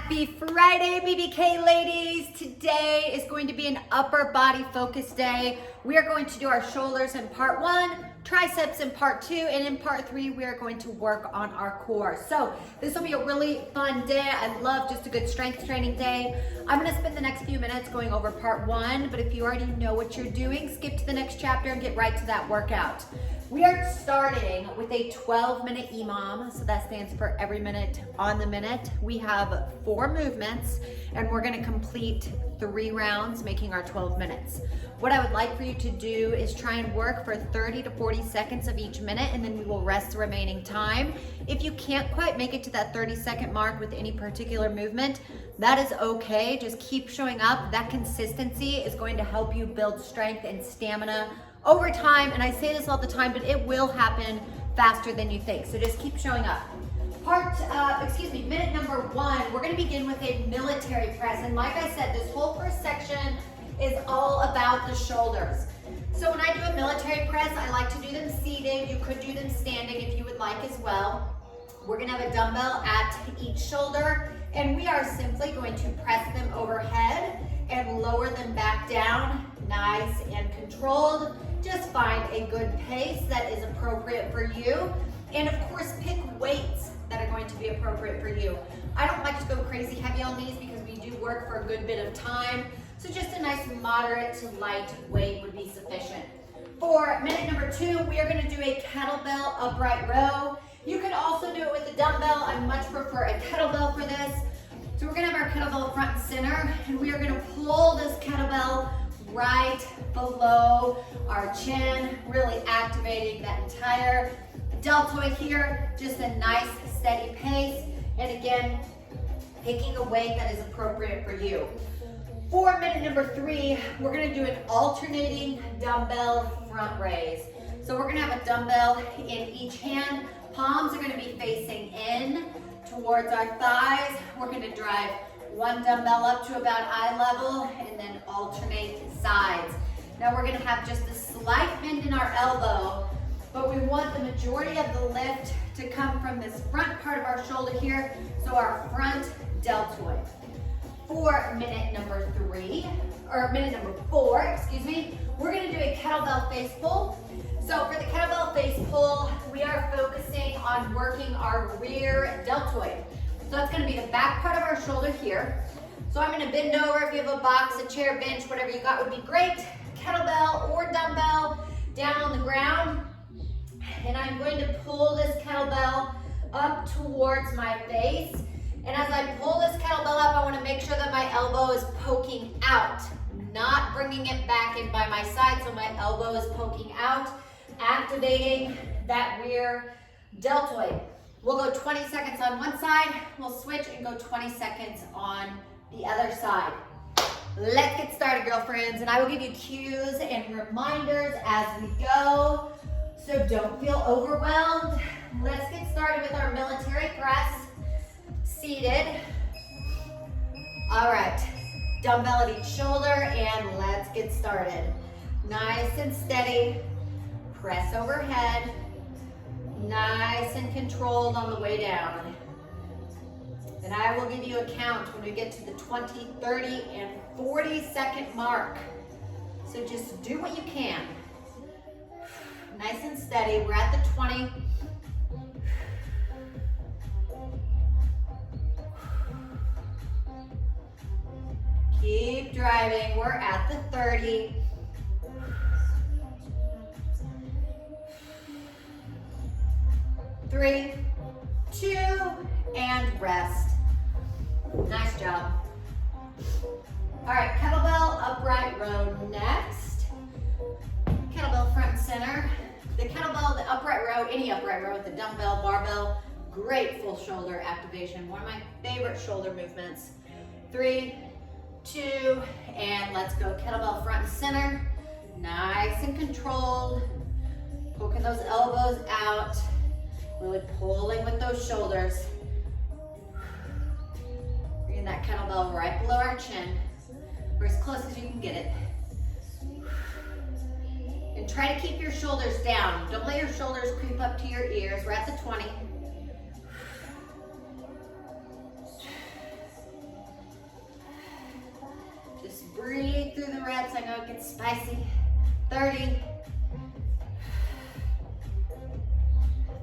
Happy Friday, BBK ladies. Today is going to be an upper body focus day. We are going to do our shoulders in part 1, triceps in part 2, and in part 3, we are going to work on our core. So this will be a really fun day. I love just a good strength training day. I'm gonna spend the next few minutes going over part 1, but if you already know what you're doing, skip to the next chapter and get right to that workout. We are starting with a 12-minute EMOM, so that stands for every minute on the minute. We have 4 movements, and we're gonna complete 3 rounds, making our 12 minutes. What I would like for you to do is try and work for 30 to 40 seconds of each minute, and then we will rest the remaining time. If you can't quite make it to that 30-second mark with any particular movement, that is okay. Just keep showing up. That consistency is going to help you build strength and stamina over time, and I say this all the time, but it will happen faster than you think. So just keep showing up. Minute number 1, we're gonna begin with a military press. And like I said, this whole first section is all about the shoulders. So when I do a military press, I like to do them seated. You could do them standing if you would like as well. We're gonna have a dumbbell at each shoulder, and we are simply going to press them overhead and lower them back down, nice and controlled. Just find a good pace that is appropriate for you. And of course, pick weights that are going to be appropriate for you. I don't like to go crazy heavy on these because we do work for a good bit of time. So just a nice moderate to light weight would be sufficient. For minute number 2, we are gonna do a kettlebell upright row. You could also do it with a dumbbell. I much prefer a kettlebell for this. So we're gonna have our kettlebell front and center, and we are gonna pull this kettlebell right below our chin, really activating that entire deltoid here. Just a nice steady pace, and again, picking a weight that is appropriate for you. For minute number 3, we're gonna do an alternating dumbbell front raise. So we're gonna have a dumbbell in each hand. Palms are gonna be facing in towards our thighs. We're gonna drive one dumbbell up to about eye level and then alternate sides. Now we're gonna have just a slight bend in our elbow, but we want the majority of the lift to come from this front part of our shoulder here, so our front deltoid. For minute number 4, we're gonna do a kettlebell face pull. So for the kettlebell face pull, we are focusing on working our rear deltoid. So that's gonna be the back part of our shoulder here. So I'm gonna bend over. If you have a box, a chair, bench, whatever you got would be great. Kettlebell or dumbbell down on the ground. And I'm going to pull this kettlebell up towards my face. And as I pull this kettlebell up, I wanna make sure that my elbow is poking out, not bringing it back in by my side, so my elbow is poking out, activating that rear deltoid. We'll go 20 seconds on one side, we'll switch and go 20 seconds on the other side. Let's get started, girlfriends, and I will give you cues and reminders as we go, so don't feel overwhelmed. Let's get started with our military press. Seated. All right, dumbbell at each shoulder, and let's get started. Nice and steady, press overhead, nice and controlled on the way down. And I will give you a count when we get to the 20, 30, and 40-second mark. So just do what you can. Nice and steady, we're at the 20. Keep driving, we're at the 30. Three, 2, and rest. Nice job. All right, kettlebell upright row next. Kettlebell front and center. The kettlebell, the upright row, any upright row with the dumbbell, barbell, great full shoulder activation. One of my favorite shoulder movements. 3, 2, and let's go. Kettlebell front and center. Nice and controlled. Poking those elbows out. Really pulling with those shoulders. Bringing that kettlebell right below our chin, or as close as you can get it. And try to keep your shoulders down. Don't let your shoulders creep up to your ears. We're at the 20. breathe through the reps. I know it gets spicy. 30.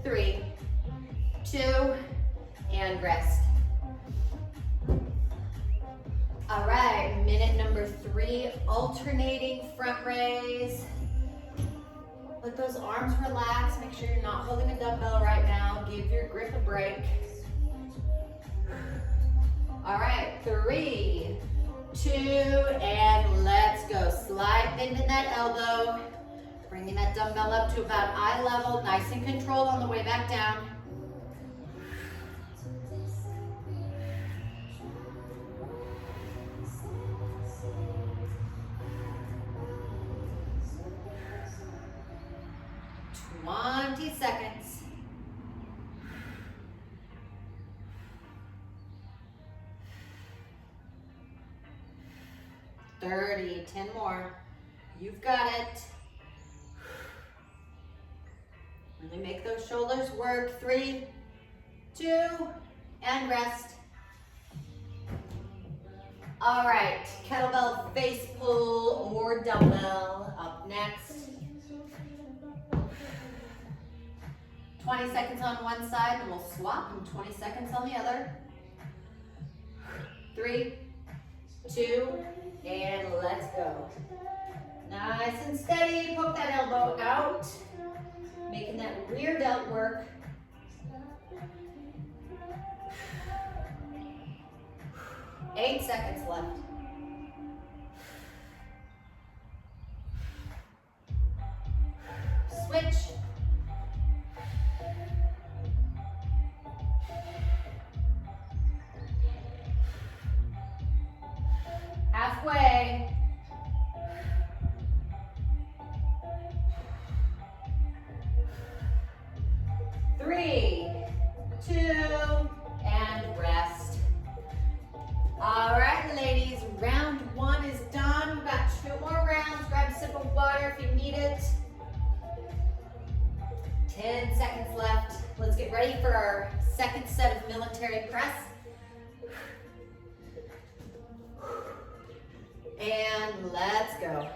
3, 2, and rest. All right, minute number 3, alternating front raise. Let those arms relax. Make sure you're not holding a dumbbell right now. Give your grip a break. All right, 3, 2, and let's go. Slide bend in that elbow. Bringing that dumbbell up to about eye level, nice and controlled on the way back down. Seconds. 30, 10 more. You've got it. Really make those shoulders work. 3, 2, and rest. All right, kettlebell face pull or dumbbell up next. 20 seconds on one side, and we'll swap, and 20 seconds on the other. 3, 2, and let's go. Nice and steady, poke that elbow out, making that rear delt work. 8 seconds left. Switch. Halfway. 3, 2, and rest. All right, ladies, round 1 is done. We've got 2 more rounds. Grab a sip of water if you need it. 10 seconds left. Let's get ready for our second set of military press. And let's go.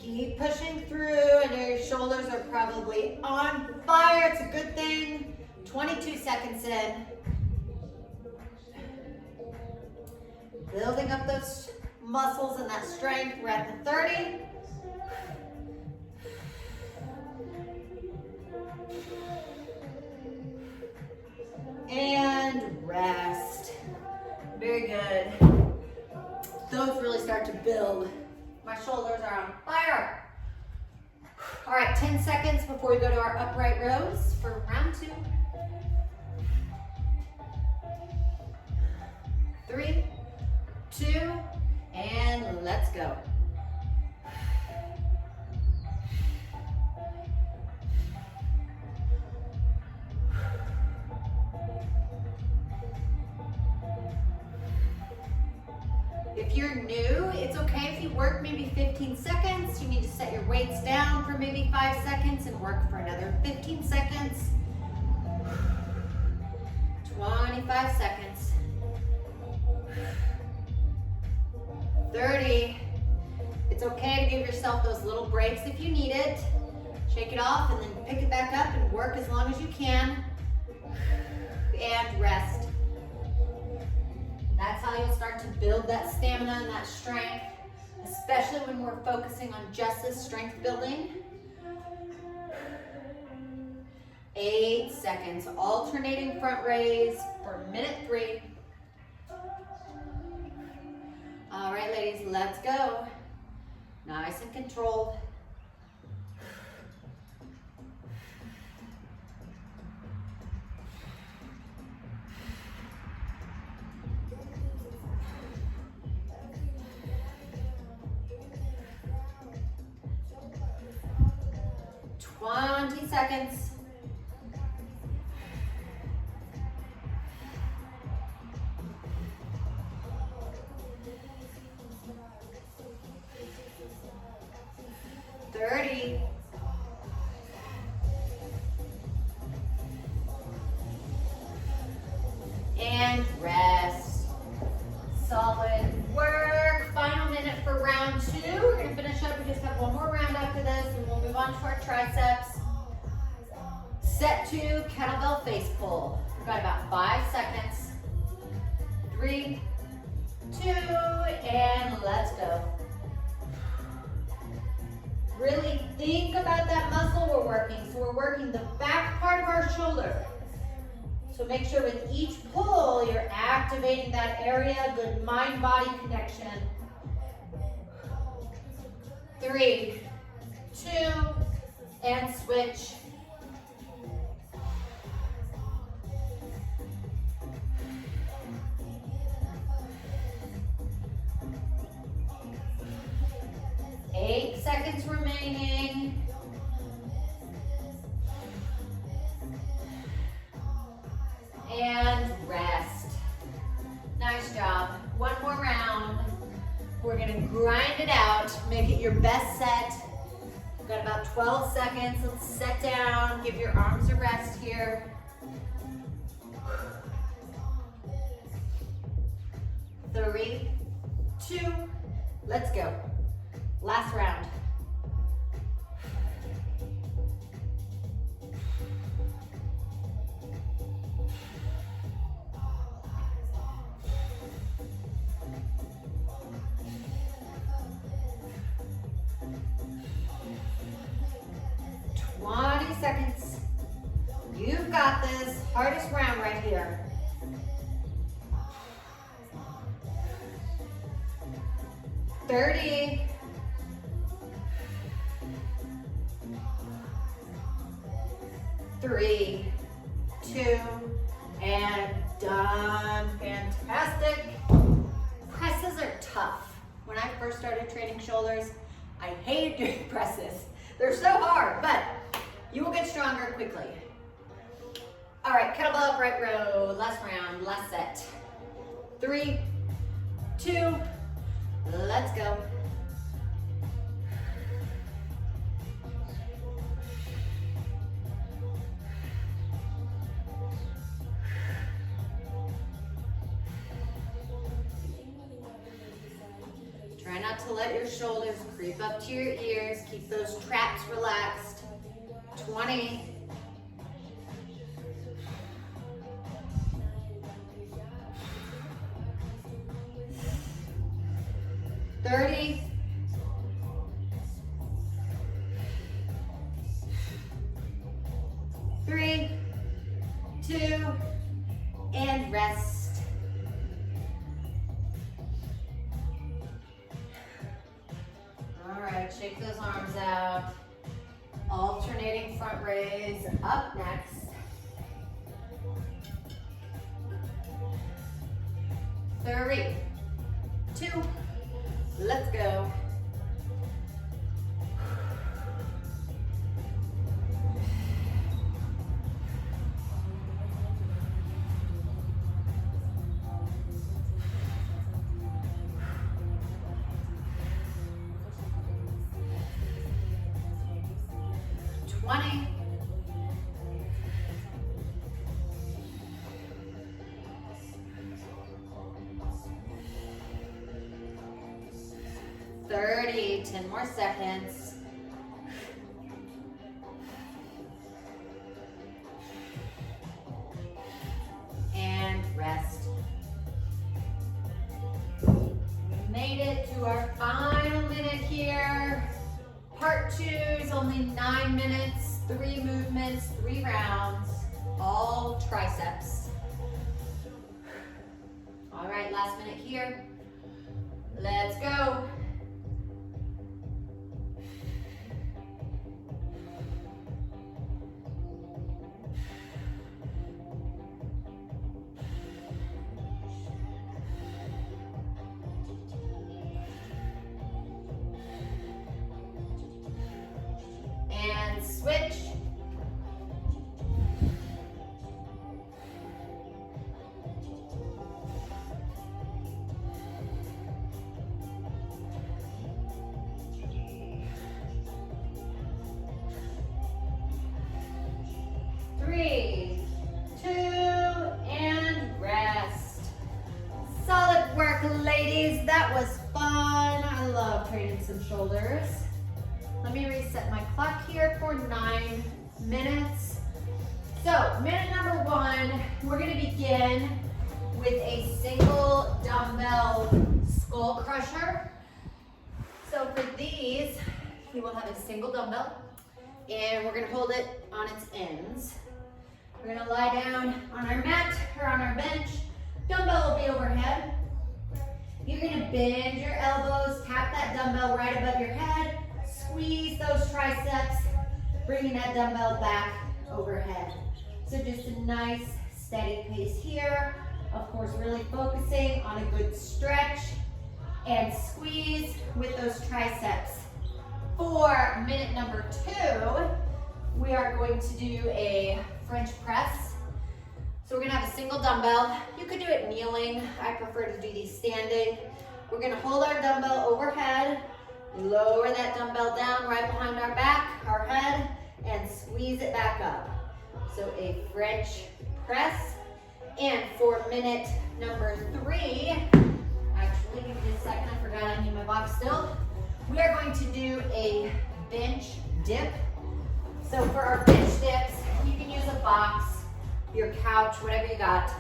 Keep pushing through. I know your shoulders are probably on fire. It's a good thing. 22 seconds in. Building up those muscles and that strength. We're at the 30. And rest. Very good. Those really start to build. My shoulders are on fire. All right, 10 seconds before we go to our upright rows for round 2. 3, 2, and let's go. If you're new, it's okay if you work maybe 15 seconds. You need to set your weights down for maybe 5 seconds and work for another 15 seconds. 25 seconds. 30. It's okay to give yourself those little breaks if you need it. Shake it off and then pick it back up and work as long as you can. And rest. That's how you'll start to build that stamina and that strength, especially when we're focusing on just this strength building. 8 seconds, alternating front raise for minute 3. All right, ladies, let's go. Nice and controlled. Seconds. to kettlebell face pull. We've got about 5 seconds. 3, 2, and let's go. Really think about that muscle we're working. So we're working the back part of our shoulder. So make sure with each pull, you're activating that area, good mind-body connection. 3, 2, and switch. Eight seconds remaining. And rest. Nice job. One more round. We're gonna grind it out. Make it your best set. We've got about 12 seconds. Let's set down. Give your arms a rest here. 3, 2, let's go. Last round. Seconds. You've got this. Hardest round right here. 30. 3, 2, and done. Fantastic. Presses are tough. When I first started training shoulders, I hated doing presses. They're so hard, but you will get stronger quickly. All right, kettlebell upright row, last round, last set. 3, 2, let's go. Try not to let your shoulders creep up to your ears. Keep those traps relaxed. 20. 30. 3, 2, and rest. All right, shake those arms out. Alternating front raise up next. 3, 2, let's go. Thirty, 10 more seconds. And rest. We made it to our final minute here. Part 2 is only 9 minutes, 3 movements, 3 rounds, all triceps. All right, last minute here. Let's go. And switch. Three, 2, and rest. Solid work, ladies. That was fun. I love training some shoulders. Let me reset my clock here for 9 minutes. So minute number 1, we're gonna begin with a single dumbbell skull crusher. So for these, you will have a single dumbbell and we're gonna hold it on its ends. We're gonna lie down on our mat or on our bench. Dumbbell will be overhead. You're gonna bend your elbows, tap that dumbbell right above your head, squeeze those triceps, bringing that dumbbell back overhead. So just a nice steady pace here. Of course, really focusing on a good stretch and squeeze with those triceps. For minute number 2, we are going to do a French press. So we're gonna have a single dumbbell. You could do it kneeling. I prefer to do these standing. We're gonna hold our dumbbell overhead, lower that dumbbell down right behind our back, our head, and squeeze it back up. So a French press. And for minute number 3, actually, give me a second, I forgot I need my box still. We are going to do a bench dip. So for our bench dips, you can use a box, your couch, whatever you got.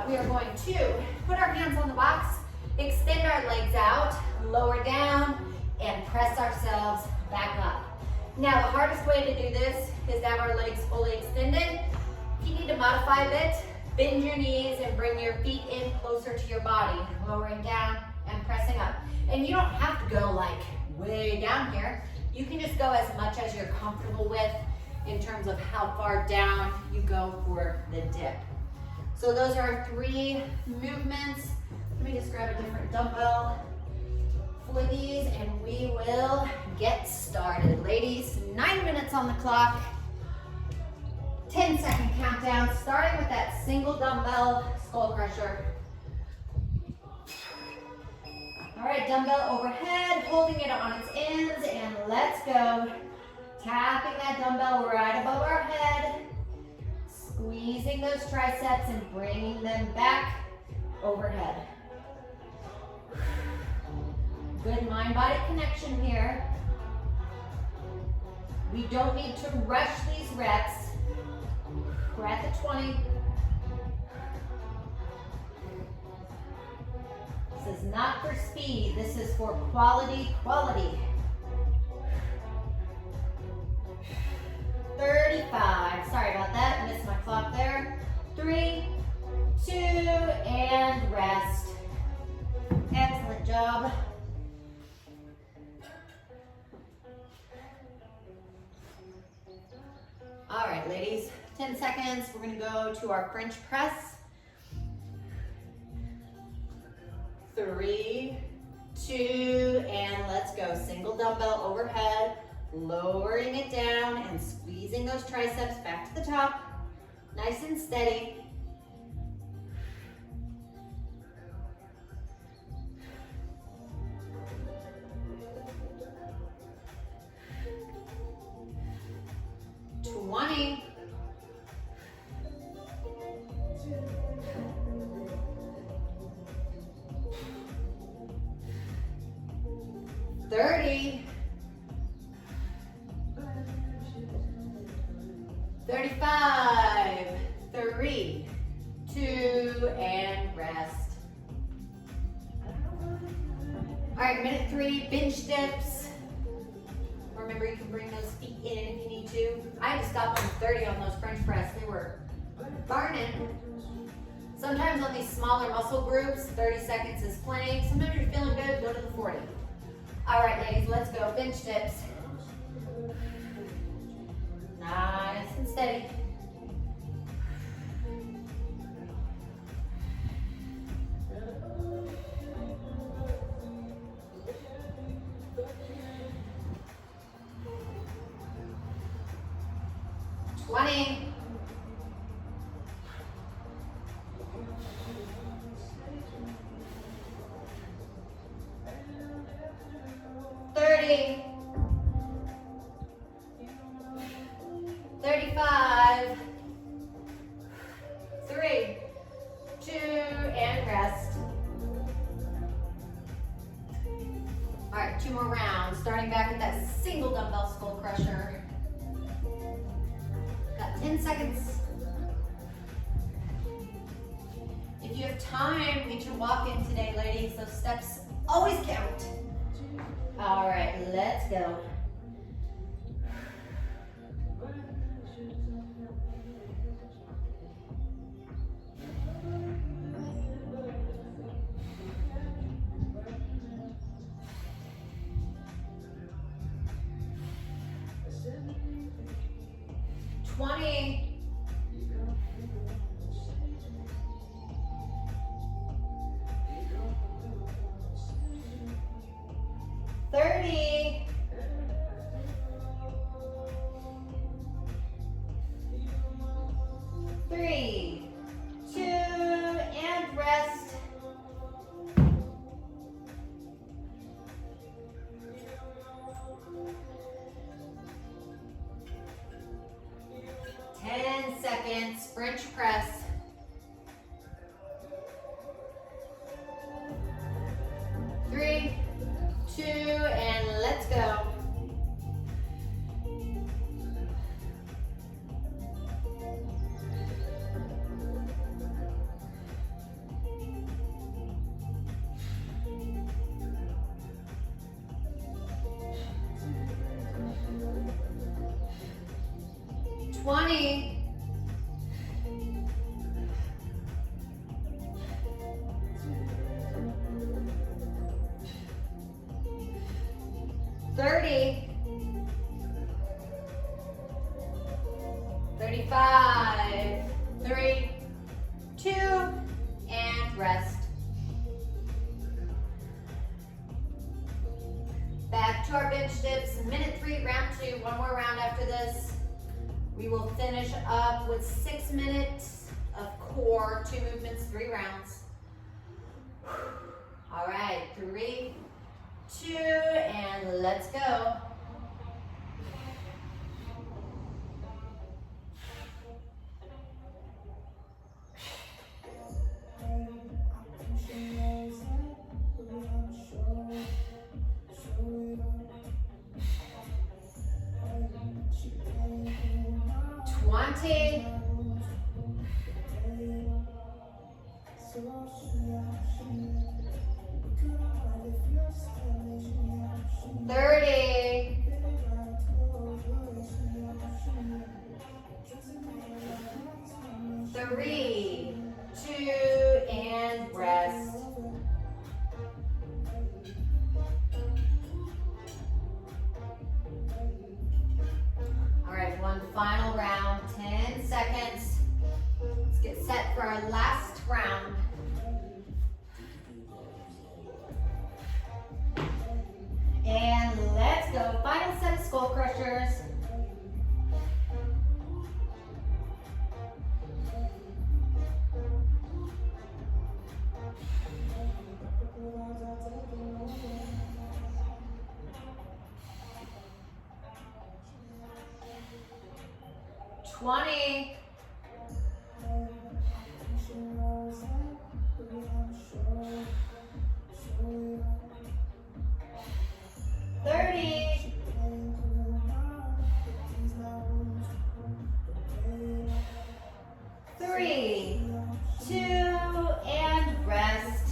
We are going to put our hands on the box, extend our legs out, lower down, and press ourselves back up. Now the hardest way to do this is to have our legs fully extended. If you need to modify a bit, bend your knees and bring your feet in closer to your body, lowering down and pressing up. And you don't have to go like way down here. You can just go as much as you're comfortable with in terms of how far down you go for the dip. So those are our 3 movements. Let me just grab a different dumbbell for these and we will get started. Ladies, 9 minutes on the clock. 10-second countdown, starting with that single dumbbell skull crusher. All right, dumbbell overhead, holding it on its ends, and let's go. Tapping that dumbbell right above our head, squeezing those triceps and bringing them back overhead. Good mind-body connection here. We don't need to rush these reps. We're at the 20. This is not for speed. This is for quality. 35. Sorry about that. Missed my clock there. 3, 2, and rest. Excellent job. All right, ladies. 10 seconds. We're going to go to our French press. 3, 2, and let's go. Single dumbbell overhead, lowering it down and squeezing those triceps back to the top. Nice and steady. Minute 3, bench dips. Remember, you can bring those feet in if you need to. I had to stop on 30 on those French press. They were burning. Sometimes on these smaller muscle groups, 30 seconds is plenty. Sometimes you're feeling good, go to the 40. All right, ladies, let's go. Bench dips. Nice and steady. 10 seconds. If you have time, get your walk in today, ladies. Those steps always count. All right, let's go. Twenty. 30. 3, 2, and rest. 10 seconds, French press. 3, 2, and let's go. 20. 30. 35. 3, 2, and rest. Back to our bench dips. Minute 3, round 2. One more round after this. We will finish up with 6 minutes of core, 2 movements, 3 rounds. All right, 3, 2, and let's go. Three, 2, and rest. All right, one final round, 10 seconds. Let's get set for our last round. And let's go. Final set of skull crushers. Twenty. 30. 3, 2, and rest.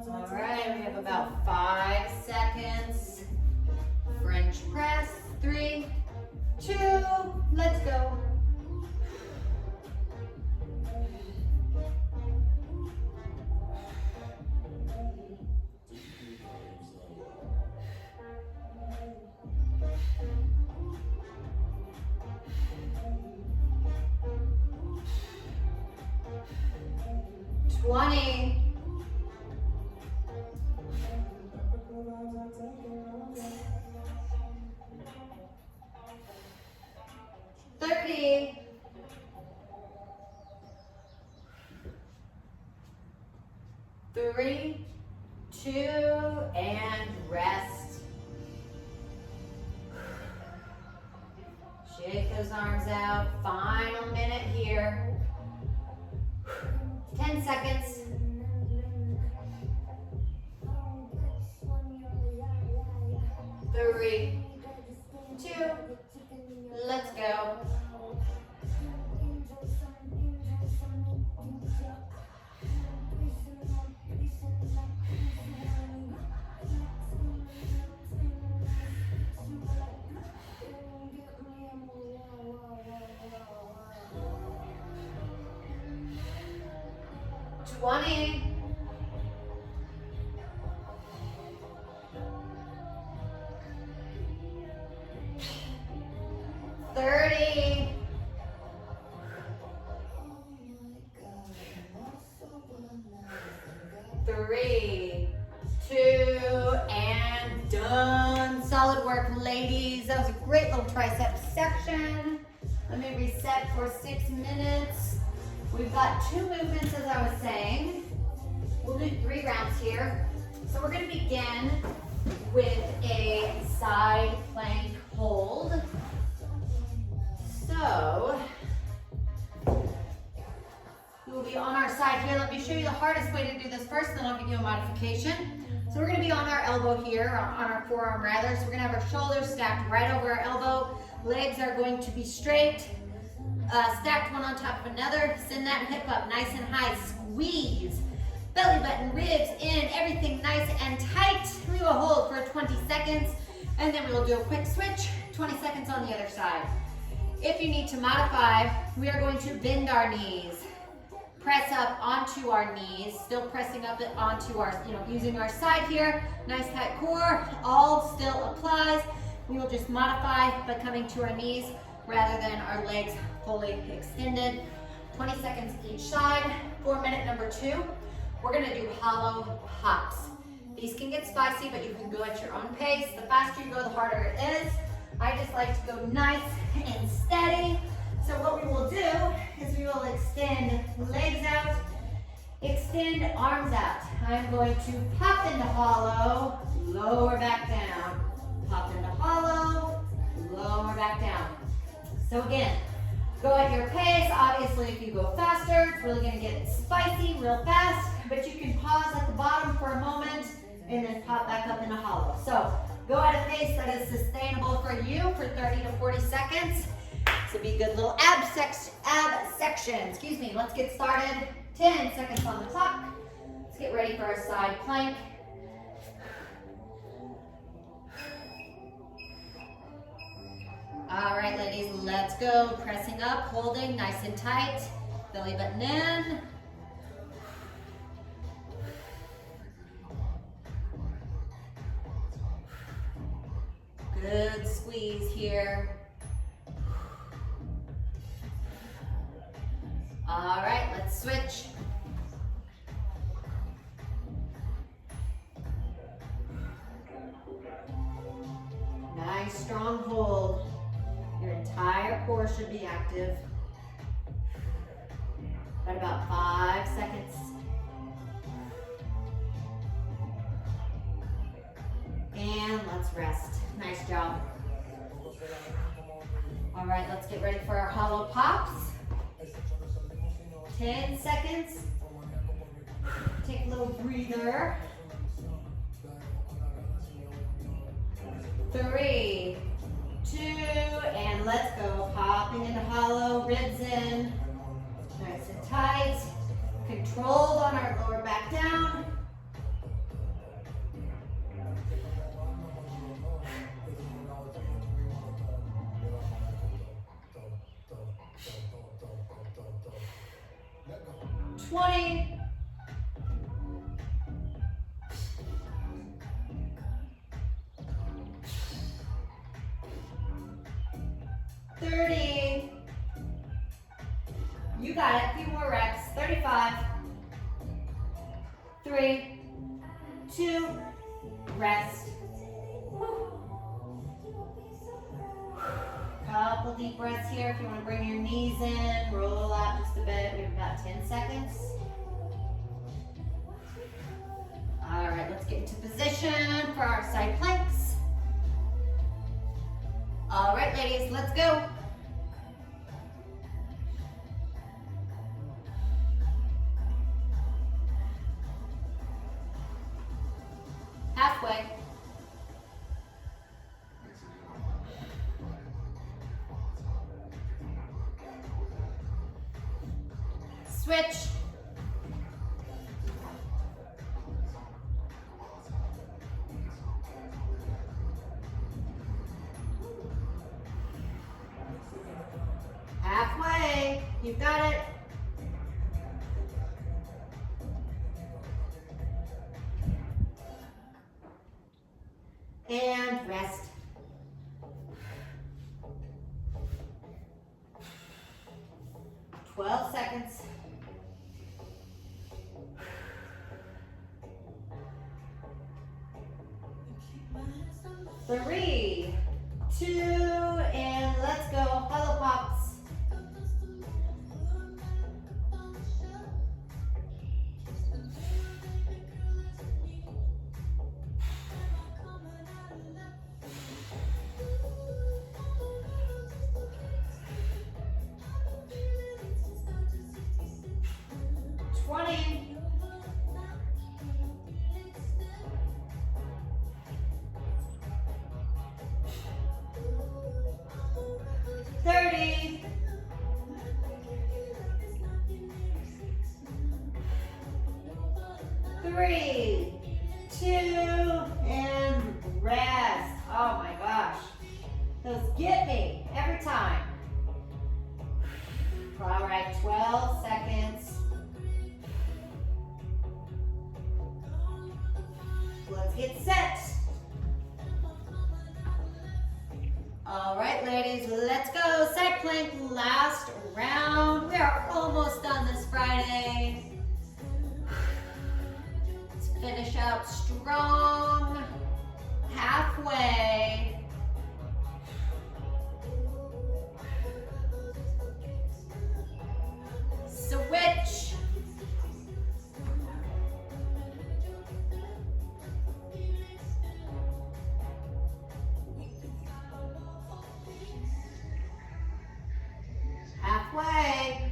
All right, we have about 5 seconds. French press, 3, 2, let's go. Twenty. 30. 3, 2, and rest. Shake those arms out. Final minute here. 10 seconds. 3, 2, let's go. Twenty. 30. 3, 2, and done. Solid work, ladies. That was a great little tricep section. Let me reset for 6 minutes. We've got 2 movements, as I was saying. We'll do 3 rounds here. So we're going to begin with a side plank hold. So we'll be on our side here. Let me show you the hardest way to do this first, then I'll give you a modification. So we're going to be on our elbow here, on our forearm rather. So we're going to have our shoulders stacked right over our elbow. Legs are going to be straight, stacked one on top of another. Send that hip up nice and high. Squeeze. Belly button, ribs in, everything nice and tight. We will hold for 20 seconds, and then we will do a quick switch, 20 seconds on the other side. If you need to modify, we are going to bend our knees. Press up onto our knees, still pressing up onto our, using our side here. Nice tight core, all still applies. We will just modify by coming to our knees rather than our legs fully extended. 20 seconds each side. For minute number 2, we're gonna do hollow hops. These can get spicy, but you can go at your own pace. The faster you go, the harder it is. I just like to go nice and steady. So what we will do is we will extend legs out, extend arms out. I'm going to pop into hollow, lower back down. Pop into hollow, lower back down. So again, go at your pace. Obviously, if you go faster, it's really gonna get spicy real fast, but you can pause at the bottom for a moment and then pop back up into hollow. So go at a pace that is sustainable for you for 30 to 40 seconds. This will be a good little ab section. Excuse me, let's get started. 10 seconds on the clock. Let's get ready for our side plank. All right, ladies, let's go. Pressing up, holding nice and tight. Belly button in. Good squeeze here. All right, let's switch. Nice, strong hold. Your entire core should be active. Got about 5 seconds. And let's rest. Nice job. All right, let's get ready for our hollow pops. 10 seconds. Take a little breather. 3, 2, and let's go. Popping into hollow, ribs in. Nice and tight. Controlled on our lower back down. $20. 30. You got it. A few more reps. 35. 3, 2, rest. Couple deep breaths here. If you want to bring your knees in, roll out just a bit. We have about 10 seconds. All right, let's get into position for our side planks. All right, ladies, let's go. Halfway. Switch. Halfway. You've got it. And rest. Twelve seconds. Three, two, and let's go. Hollow pops. Three, two, and rest. Oh my gosh. Those get me every time. All right, 12 seconds. Let's get set. All right, ladies, let's go. Side plank, last round. We are almost done this Friday. Let's finish out strong. Halfway. Switch. Halfway.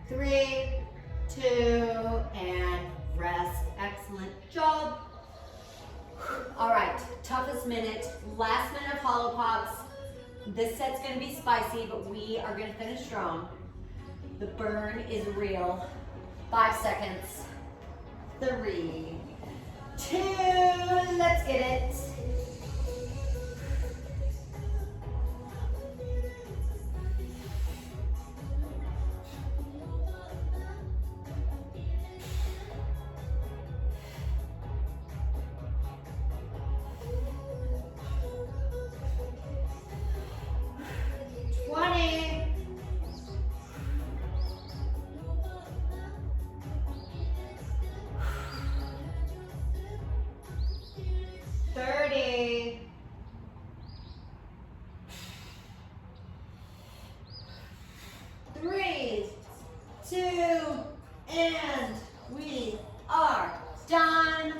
Three, two, and rest. Excellent job. All right, toughest minute, last minute of hollow pops. This set's gonna be spicy, but we are gonna finish strong. The burn is real. 5 seconds. 3, 2, let's get it. And we are done.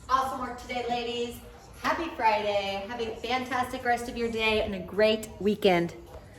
Awesome work today, ladies. Happy Friday. Have a fantastic rest of your day and a great weekend.